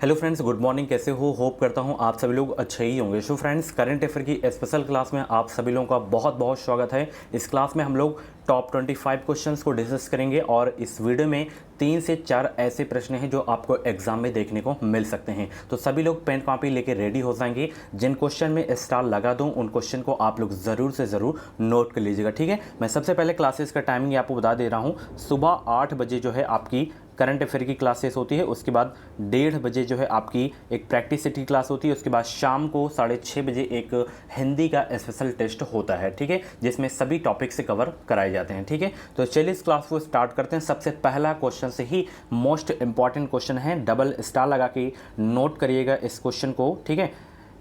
Hello friends, good morning. कैसे हो? Hope करता हूँ आप सभी लोग अच्छे ही होंगे। सो फ्रेंड्स, करंट अफेयर की स्पेशल क्लास में आप सभी लोगों का बहुत बहुत स्वागत है। इस क्लास में हम लोग टॉप 25 क्वेश्चंस को डिस्कस करेंगे और इस वीडियो में 3 से 4 ऐसे प्रश्न हैं जो आपको एग्जाम में देखने को मिल सकते हैं। तो सभी लोग पेन कॉपी लेके रेडी हो जाएंगे। जिन क्वेश्चन में स्टार लगा दूं उन क्वेश्चन को आप लोग ज़रूर से ज़रूर नोट कर लीजिएगा, ठीक है। मैं सबसे पहले क्लासेस का टाइमिंग आपको बता दे रहा हूँ। सुबह 8 बजे जो है आपकी करंट अफेयर की क्लासेस होती है। उसके बाद 1:30 बजे जो है आपकी एक प्रैक्टिस सेट की क्लास होती है। उसके बाद शाम को 6:30 बजे एक हिंदी का स्पेशल टेस्ट होता है, ठीक है, जिसमें सभी टॉपिक से कवर कराए जाते हैं, ठीक है। तो चलिए इस क्लास को स्टार्ट करते हैं। सबसे पहला क्वेश्चन से ही मोस्ट इंपॉर्टेंट क्वेश्चन है, डबल स्टार लगा के नोट करिएगा इस क्वेश्चन को, ठीक है,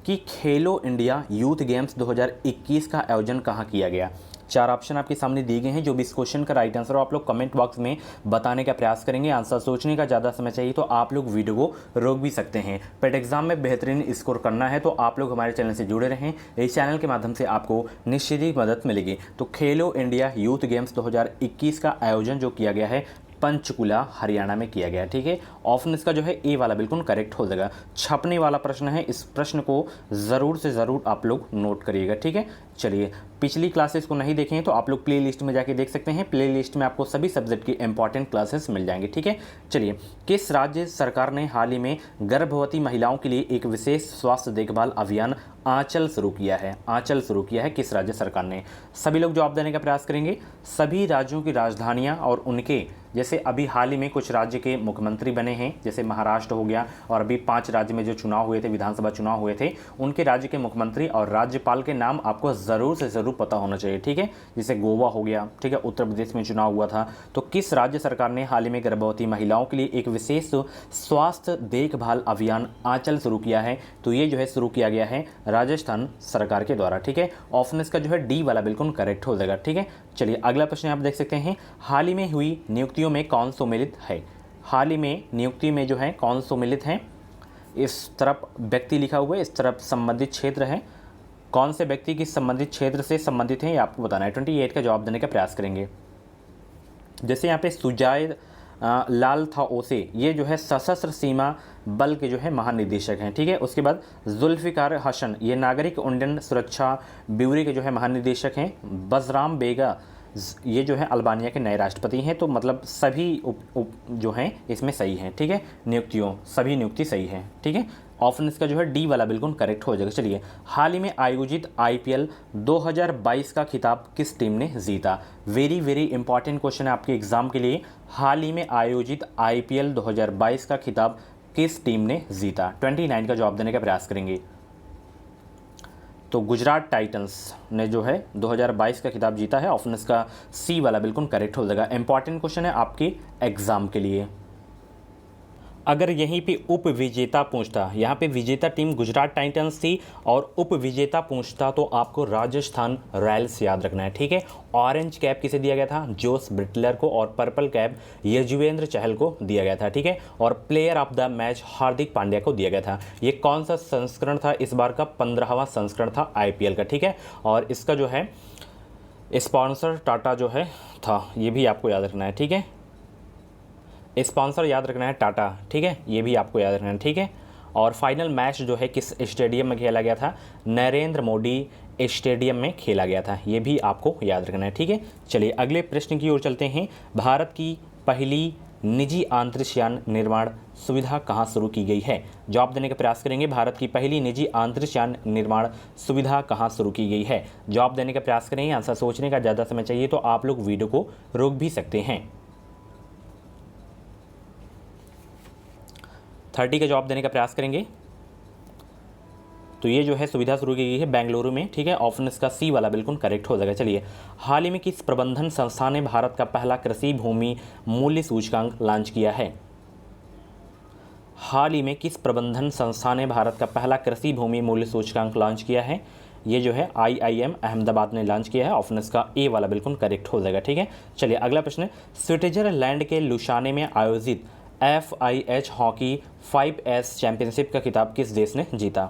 कि खेलो इंडिया यूथ गेम्स 2021 का आयोजन कहाँ किया गया। 4 ऑप्शन आपके सामने दिए गए हैं। जो भी इस क्वेश्चन का राइट आंसर हो आप लोग कमेंट बॉक्स में बताने का प्रयास करेंगे। आंसर सोचने का ज़्यादा समय चाहिए तो आप लोग वीडियो को रोक भी सकते हैं। पेट एग्जाम में बेहतरीन स्कोर करना है तो आप लोग हमारे चैनल से जुड़े रहें। इस चैनल के माध्यम से आपको निश्चित ही मदद मिलेगी। तो खेलो इंडिया यूथ गेम्स 2021 का आयोजन जो किया गया है पंचकुला हरियाणा में किया गया, ठीक है। ऑप्शन इसका जो है ए वाला बिल्कुल करेक्ट हो जाएगा। छपने वाला प्रश्न है, इस प्रश्न को ज़रूर से ज़रूर आप लोग नोट करिएगा, ठीक है। चलिए, पिछली क्लासेस को नहीं देखें तो आप लोग प्ले लिस्ट में जाके देख सकते हैं। प्ले लिस्ट में आपको सभी सब्जेक्ट की इंपॉर्टेंट क्लासेस मिल जाएंगे, ठीक है। चलिए, किस राज्य सरकार ने हाल ही में गर्भवती महिलाओं के लिए एक विशेष स्वास्थ्य देखभाल अभियान आंचल शुरू किया है? आंचल शुरू किया है किस राज्य सरकार ने? सभी लोग जवाब देने का प्रयास करेंगे। सभी राज्यों की राजधानियां और उनके, जैसे अभी हाल ही में कुछ राज्य के मुख्यमंत्री बने हैं, जैसे महाराष्ट्र हो गया, और अभी 5 राज्य में जो चुनाव हुए थे, विधानसभा चुनाव हुए थे, उनके राज्य के मुख्यमंत्री और राज्यपाल के नाम आपको ज़रूर से ज़रूर पता होना चाहिए, ठीक है। जैसे गोवा हो गया, ठीक है, उत्तर प्रदेश में चुनाव हुआ था। तो किस राज्य सरकार ने हाल ही में गर्भवती महिलाओं के लिए एक विशेष स्वास्थ्य देखभाल अभियान आंचल शुरू किया है? तो ये जो है शुरू किया गया है राजस्थान सरकार के द्वारा, ठीक है। ऑप्शन इसका जो है डी वाला बिल्कुल करेक्ट हो जाएगा, ठीक है। चलिए, अगला प्रश्न आप देख सकते हैं। हाल ही में हुई नियुक्तियों में कौन सम्मिलित है? हाल ही में नियुक्ति में जो है कौन सम्मिलित है? इस तरफ व्यक्ति लिखा हुआ है, इस तरफ संबंधित क्षेत्र है। कौन से व्यक्ति किस संबंधित क्षेत्र से संबंधित हैं ये आपको बताना है। 28 का जवाब देने का प्रयास करेंगे। जैसे यहाँ पे सुजाय लाल था ओसे, ये जो है सशस्त्र सीमा बल के जो है महानिदेशक हैं, ठीक है। उसके बाद जुल्फ़िकार हसन, ये नागरिक उड्डयन सुरक्षा ब्यूरो के जो है महानिदेशक हैं। बजराम बेगा, ये जो है अल्बानिया के नए राष्ट्रपति हैं। तो मतलब सभी उप जो हैं इसमें सही हैं, ठीक है। नियुक्तियों सभी नियुक्ति सही है, ठीक है। ऑप्शन इसका जो है डी वाला बिल्कुल करेक्ट हो जाएगा। चलिए, हाल ही में आयोजित आईपीएल 2022 का खिताब किस टीम ने जीता? वेरी वेरी इंपॉर्टेंट क्वेश्चन है आपके एग्जाम के लिए। हाल ही में आयोजित आईपीएल 2022 का खिताब किस टीम ने जीता? 29 का जवाब देने का प्रयास करेंगे। तो गुजरात टाइटंस ने जो है 2022 का खिताब जीता है। ऑप्शन इसका सी वाला बिल्कुल करेक्ट हो जाएगा। इंपॉर्टेंट क्वेश्चन है आपके एग्जाम के लिए। अगर यहीं पे उप विजेता पूछता, यहाँ पे विजेता टीम गुजरात टाइटंस थी और उप विजेता पूछता तो आपको राजस्थान रॉयल्स याद रखना है, ठीक है। ऑरेंज कैप किसे दिया गया था? जोस बटलर को, और पर्पल कैप यजुवेंद्र चहल को दिया गया था, ठीक है। और player of the match Hardik Pandya को दिया गया था। ये कौन सा संस्करण था? इस बार का 15वां संस्करण था आईपीएल का, ठीक है। और इसका जो है स्पॉन्सर टाटा जो है था, ये भी आपको याद रखना है, ठीक है। स्पॉन्सर याद रखना है टाटा, ठीक है, ये भी आपको याद रखना है, ठीक है। और फाइनल मैच जो है किस स्टेडियम में खेला गया था? नरेंद्र मोदी स्टेडियम में खेला गया था, ये भी आपको याद रखना है, ठीक है। चलिए, अगले प्रश्न की ओर चलते हैं। भारत की पहली निजी अंतरिक्ष यान निर्माण सुविधा कहाँ शुरू की गई है? जवाब देने का प्रयास करेंगे। भारत की पहली निजी अंतरिक्ष यान निर्माण सुविधा कहाँ शुरू की गई है? जवाब देने का प्रयास करेंगे। आंसर सोचने का ज़्यादा समय चाहिए तो आप लोग वीडियो को रोक भी सकते हैं। 30 का जवाब देने का प्रयास करेंगे। तो ये जो है सुविधा शुरू की गई है बेंगलुरु में, ठीक है। ऑप्शन इसका सी वाला बिल्कुल करेक्ट हो जाएगा। चलिए, हाल ही में किस प्रबंधन संस्था ने भारत का पहला कृषि भूमि मूल्य सूचकांक लॉन्च किया है? हाल ही में किस प्रबंधन संस्था ने भारत का पहला कृषि भूमि मूल्य सूचकांक लॉन्च किया है? ये जो है IIM अहमदाबाद ने लॉन्च किया है। ऑप्शन इसका ए वाला बिल्कुल करेक्ट हो जाएगा, ठीक है। चलिए, अगला प्रश्न। स्विट्जरलैंड के लुसाने में आयोजित FIH हॉकी 5S चैंपियनशिप का खिताब किस देश ने जीता?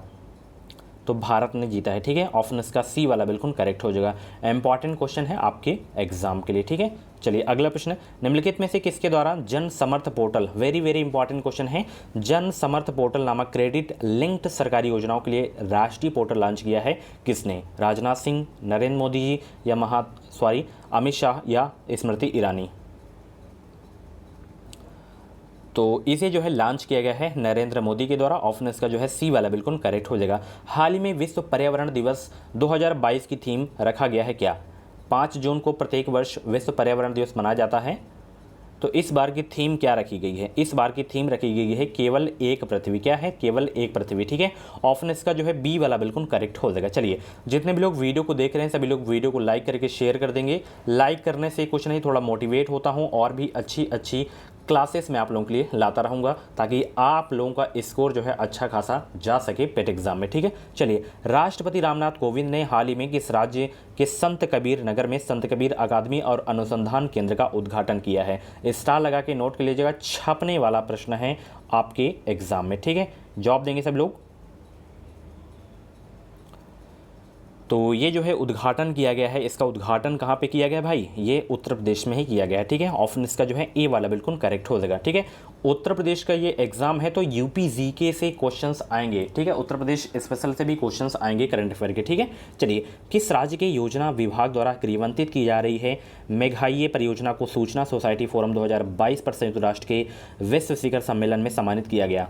तो भारत ने जीता है, ठीक है। ऑप्शन इसका सी वाला बिल्कुल करेक्ट हो जाएगा। इंपॉर्टेंट क्वेश्चन है आपके एग्जाम के लिए, ठीक है। चलिए अगला प्रश्न, निम्नलिखित में से किसके द्वारा Jan Samarth portal, very very important question है, जन समर्थ पोर्टल नामक क्रेडिट लिंक्ड सरकारी योजनाओं के लिए राष्ट्रीय पोर्टल लॉन्च किया है किसने? राजनाथ सिंह, नरेंद्र मोदी जी या अमित शाह या स्मृति ईरानी? तो इसे जो है लॉन्च किया गया है नरेंद्र मोदी के द्वारा। ऑप्शन इसका जो है सी वाला बिल्कुल करेक्ट हो जाएगा। हाल ही में विश्व पर्यावरण दिवस 2022 की थीम रखा गया है क्या? 5 जून को प्रत्येक वर्ष विश्व पर्यावरण दिवस मनाया जाता है, तो इस बार की थीम क्या रखी गई है? इस बार की थीम रखी गई है केवल एक पृथ्वी। क्या है? केवल एक पृथ्वी। ठीक है, ऑप्शन इसका जो है बी वाला बिल्कुल करेक्ट हो जाएगा। चलिए, जितने भी लोग वीडियो को देख रहे हैं सभी लोग वीडियो को लाइक करके शेयर कर देंगे। लाइक करने से कुछ नहीं, थोड़ा मोटिवेट होता हूँ और भी अच्छी क्लासेस में आप लोगों के लिए लाता रहूँगा ताकि आप लोगों का स्कोर जो है अच्छा खासा जा सके पेट एग्जाम में। ठीक है, चलिए, राष्ट्रपति रामनाथ कोविंद ने हाल ही में किस राज्य के संत कबीर नगर में संत कबीर अकादमी और अनुसंधान केंद्र का उद्घाटन किया है? स्टार लगा के नोट कर लीजिएगा, छपने वाला प्रश्न है आपके एग्जाम में। ठीक है, जवाब देंगे सब लोग। तो ये जो है उद्घाटन किया गया है, इसका उद्घाटन कहाँ पे किया गया भाई? ये उत्तर प्रदेश में ही किया गया है। ठीक है, ऑप्शन इसका जो है ए वाला बिल्कुल करेक्ट हो जाएगा। ठीक है, उत्तर प्रदेश का ये एग्जाम है तो यूपी जीके से क्वेश्चंस आएंगे। ठीक है, उत्तर प्रदेश स्पेशल से भी क्वेश्चंस आएंगे करंट अफेयर के। ठीक है, चलिए, किस राज्य के योजना विभाग द्वारा क्रियान्वित की जा रही है मेघालय परियोजना को सूचना सोसाइटी फोरम 2022 पर संयुक्त राष्ट्र के विश्व शिखर सम्मेलन में सम्मानित किया गया?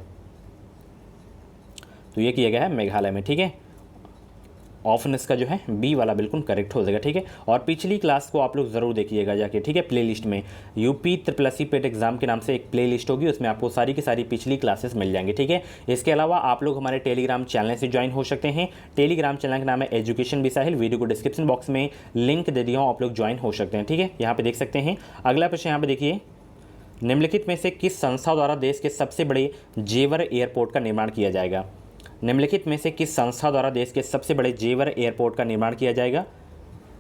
तो ये किया गया है मेघालय में। ठीक है, ऑप्शन इसका जो है बी वाला बिल्कुल करेक्ट हो जाएगा। ठीक है, और पिछली क्लास को आप लोग ज़रूर देखिएगा जाके। ठीक है, प्लेलिस्ट में यूपी SSC पेट एग्जाम के नाम से एक प्लेलिस्ट होगी, उसमें आपको सारी की सारी पिछली क्लासेस मिल जाएंगी। ठीक है, इसके अलावा आप लोग हमारे टेलीग्राम चैनल से ज्वाइन हो सकते हैं। टेलीग्राम चैनल का नाम है एजुकेशन विद साहिल, वीडियो को डिस्क्रिप्शन बॉक्स में लिंक दे दिया हूँ, आप लोग ज्वाइन हो सकते हैं। ठीक है, यहाँ पे देख सकते हैं। अगला प्रश्न यहाँ पे देखिए, निम्नलिखित में से किस संस्था द्वारा देश के सबसे बड़े जेवर एयरपोर्ट का निर्माण किया जाएगा? निम्नलिखित में से किस संस्था द्वारा देश के सबसे बड़े जेवर एयरपोर्ट का निर्माण किया जाएगा?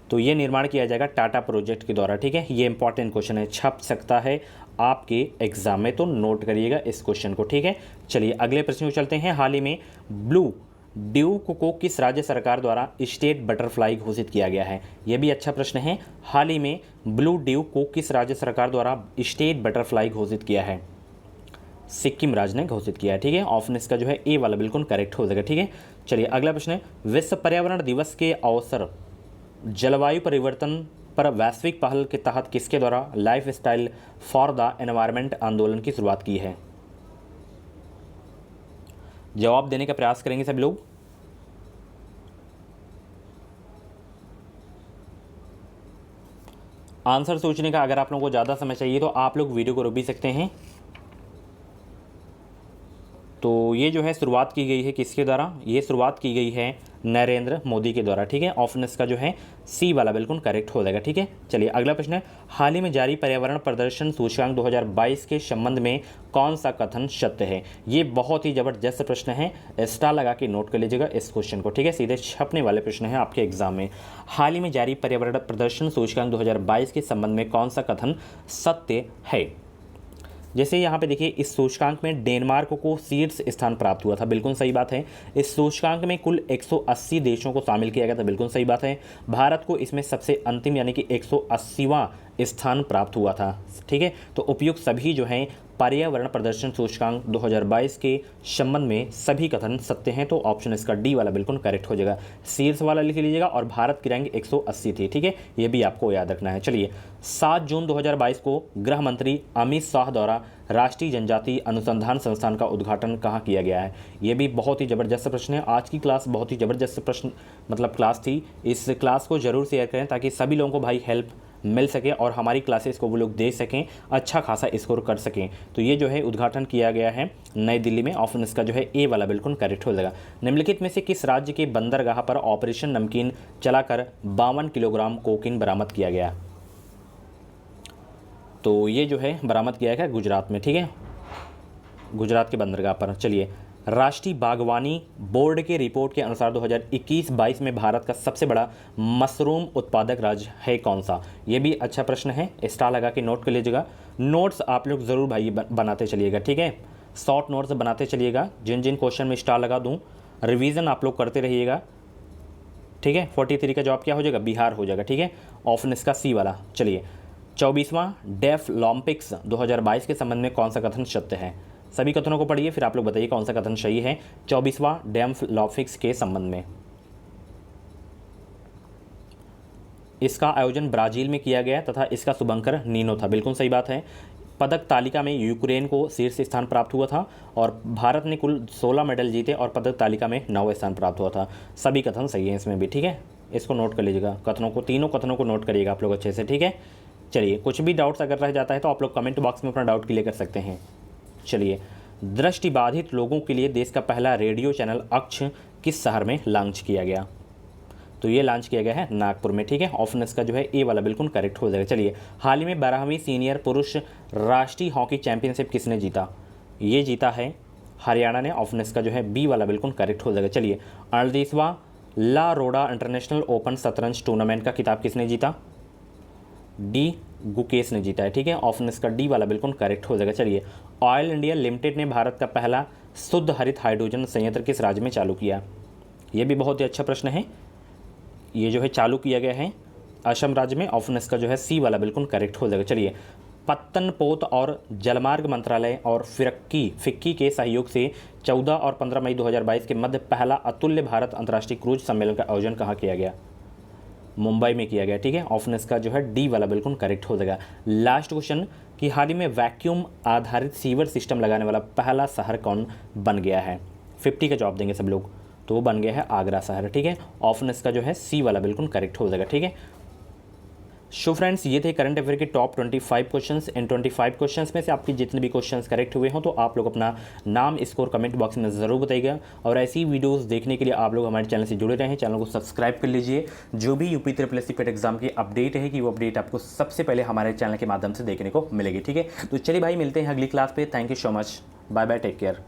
तो ये निर्माण किया जाएगा टाटा प्रोजेक्ट के द्वारा। ठीक है, ये इंपॉर्टेंट क्वेश्चन है, छप सकता है आपके एग्जाम में, तो नोट करिएगा इस क्वेश्चन को। ठीक है, चलिए अगले प्रश्न को चलते हैं। हाल ही में ब्लू ड्यूक को किस राज्य सरकार द्वारा स्टेट बटरफ्लाई घोषित किया गया है? यह भी अच्छा प्रश्न है। हाल ही में ब्लू ड्यूक को किस राज्य सरकार द्वारा स्टेट बटरफ्लाई घोषित किया है? सिक्किम राज्य ने घोषित किया है। ठीक है, ऑप्शन इसका जो है ए वाला बिल्कुल करेक्ट हो जाएगा। ठीक है, चलिए अगला प्रश्न है, विश्व पर्यावरण दिवस के अवसर जलवायु परिवर्तन पर वैश्विक पहल के तहत किसके द्वारा life style for the environment आंदोलन की शुरुआत की है? जवाब देने का प्रयास करेंगे सभी लोग। आंसर सोचने का अगर आप लोगों को ज़्यादा समय चाहिए तो आप लोग वीडियो को रोक भी सकते हैं। तो ये जो है शुरुआत की गई है किसके द्वारा? ये शुरुआत की गई है नरेंद्र मोदी के द्वारा। ठीक है, ऑप्शन इसका जो है सी वाला बिल्कुल करेक्ट हो जाएगा। ठीक है, चलिए अगला प्रश्न है, हाल ही में जारी पर्यावरण प्रदर्शन सूचकांक 2022 के संबंध में कौन सा कथन सत्य है? ये बहुत ही जबरदस्त प्रश्न है, स्टार लगा के नोट कर लीजिएगा इस क्वेश्चन को। ठीक है, सीधे छपने वाले प्रश्न है आपके एग्जाम में। हाल ही में जारी पर्यावरण प्रदर्शन सूचकांक 2022 के संबंध में कौन सा कथन सत्य है? जैसे यहाँ पे देखिए, इस सूचकांक में डेनमार्क को शीर्ष स्थान प्राप्त हुआ था, बिल्कुल सही बात है। इस सूचकांक में कुल 180 देशों को शामिल किया गया था, बिल्कुल सही बात है। भारत को इसमें सबसे अंतिम यानी कि 180वां स्थान प्राप्त हुआ था। ठीक है, तो उपयुक्त सभी जो हैं पर्यावरण प्रदर्शन सूचकांक 2022 के संबंध में सभी कथन सत्य हैं, तो ऑप्शन इसका डी वाला बिल्कुल करेक्ट हो जाएगा। शीर्ष वाला लिख लीजिएगा और भारत की रैंक 180 थी। ठीक है, ये भी आपको याद रखना है। चलिए, 7 जून 2022 को गृह मंत्री अमित शाह द्वारा राष्ट्रीय जनजाति अनुसंधान संस्थान का उद्घाटन कहाँ किया गया है? ये भी बहुत ही ज़बरदस्त प्रश्न है। आज की क्लास बहुत ही ज़बरदस्त प्रश्न क्लास थी। इस क्लास को ज़रूर शेयर करें ताकि सभी लोगों को भाई हेल्प मिल सके और हमारी क्लासेस को वो लोग देख सकें, अच्छा खासा स्कोर कर सकें। तो ये जो है उद्घाटन किया गया है नई दिल्ली में। ऑप्शन इसका जो है ए वाला बिल्कुल करेक्ट हो जाएगा। निम्नलिखित में से किस राज्य के बंदरगाह पर ऑपरेशन नमकीन चलाकर 52 किलोग्राम कोकीन बरामद किया गया? तो ये जो है बरामद किया गया गुजरात में। ठीक है, गुजरात के बंदरगाह पर। चलिए, राष्ट्रीय बागवानी बोर्ड के रिपोर्ट के अनुसार 2021-22 में भारत का सबसे बड़ा मशरूम उत्पादक राज्य है कौन सा? ये भी अच्छा प्रश्न है, स्टार लगा के नोट कर लीजिएगा। नोट्स आप लोग ज़रूर भाई बनाते चलिएगा। ठीक है, शॉर्ट नोट्स बनाते चलिएगा, जिन जिन क्वेश्चन में स्टार लगा दूँ रिवीजन आप लोग करते रहिएगा। ठीक है, 43 का जवाब क्या हो जाएगा? बिहार हो जाएगा। ठीक है, ऑप्शन इसका सी वाला। चलिए, 24वां डेफलॉम्पिक्स 2022 के संबंध में कौन सा कथन सत्य है? सभी कथनों को पढ़िए, फिर आप लोग बताइए कौन सा कथन सही है 24वां डेफलॉम्पिक्स के संबंध में। इसका आयोजन ब्राजील में किया गया तथा इसका शुभंकर नीनो था, बिल्कुल सही बात है। पदक तालिका में यूक्रेन को शीर्ष स्थान प्राप्त हुआ था और भारत ने कुल 16 मेडल जीते और पदक तालिका में 9वां स्थान प्राप्त हुआ था। सभी कथन सही है इसमें भी, ठीक है। इसको नोट कर लीजिएगा, कथनों को, तीनों कथनों को नोट करिएगा आप लोग अच्छे से, ठीक है। चलिए, कुछ भी डाउट्स अगर रह जाता है तो आप लोग कमेंट बॉक्स में अपना डाउट क्लियर कर सकते हैं। चलिए, दृष्टिबाधित लोगों के लिए देश का पहला रेडियो चैनल अक्ष किस शहर में लॉन्च किया गया? तो ये लॉन्च किया गया है नागपुर में, ठीक है। ऑप्शन इसका जो है ए वाला बिल्कुल करेक्ट हो जाएगा। चलिए, हाल ही में 12वीं सीनियर पुरुष राष्ट्रीय हॉकी चैंपियनशिप किसने जीता? ये जीता है हरियाणा ने। ऑप्शन इसका जो है बी वाला बिल्कुल करेक्ट हो जाएगा। चलिए, 38वां ला रोडा इंटरनेशनल ओपन शतरंज टूर्नामेंट का खिताब किसने जीता? डी गुकेश ने जीता है, ठीक है। ऑप्शन इसका डी वाला बिल्कुल करेक्ट हो जाएगा। चलिए, ऑयल इंडिया लिमिटेड ने भारत का पहला शुद्ध हरित हाइड्रोजन संयंत्र किस राज्य में चालू किया? ये भी बहुत ही अच्छा प्रश्न है। ये जो है चालू किया गया है असम राज्य में। ऑप्शन इसका जो है सी वाला बिल्कुल करेक्ट हो जाएगा। चलिए, पत्तनपोत और जलमार्ग मंत्रालय और फिक्की के सहयोग से 14 और 15 मई 2022 के मध्य पहला अतुल्य भारत अंतर्राष्ट्रीय क्रूज सम्मेलन का आयोजन कहाँ किया गया? मुंबई में किया गया, ठीक है। ऑप्शन इसका जो है डी वाला बिल्कुल करेक्ट हो जाएगा। लास्ट क्वेश्चन कि हाल ही में वैक्यूम आधारित सीवर सिस्टम लगाने वाला पहला शहर कौन बन गया है? 50 का जवाब देंगे सब लोग, तो वो बन गया है आगरा शहर, ठीक है। ऑप्शन इसका जो है सी वाला बिल्कुल करेक्ट हो जाएगा, ठीक है। सो फ्रेंड्स, ये थे करंट अफेयर के टॉप 25 क्वेश्चंस। इन 25 क्वेश्चंस में से आपके जितने भी क्वेश्चंस करेक्ट हुए हों तो आप लोग अपना नाम, स्कोर कमेंट बॉक्स में ज़रूर बताइएगा। और ऐसी वीडियोस देखने के लिए आप लोग हमारे चैनल से जुड़े रहें, चैनल को सब्सक्राइब कर लीजिए। जो भी यूपी ट्रिपल पेट एग्जाम की अपडेट है कि वो अपडेट आपको सबसे पहले हमारे चैनल के माध्यम से देखने को मिलेगी, ठीक है। तो चलिए भाई, मिलते हैं अगली क्लास पे। Thank you so much, bye bye, take care.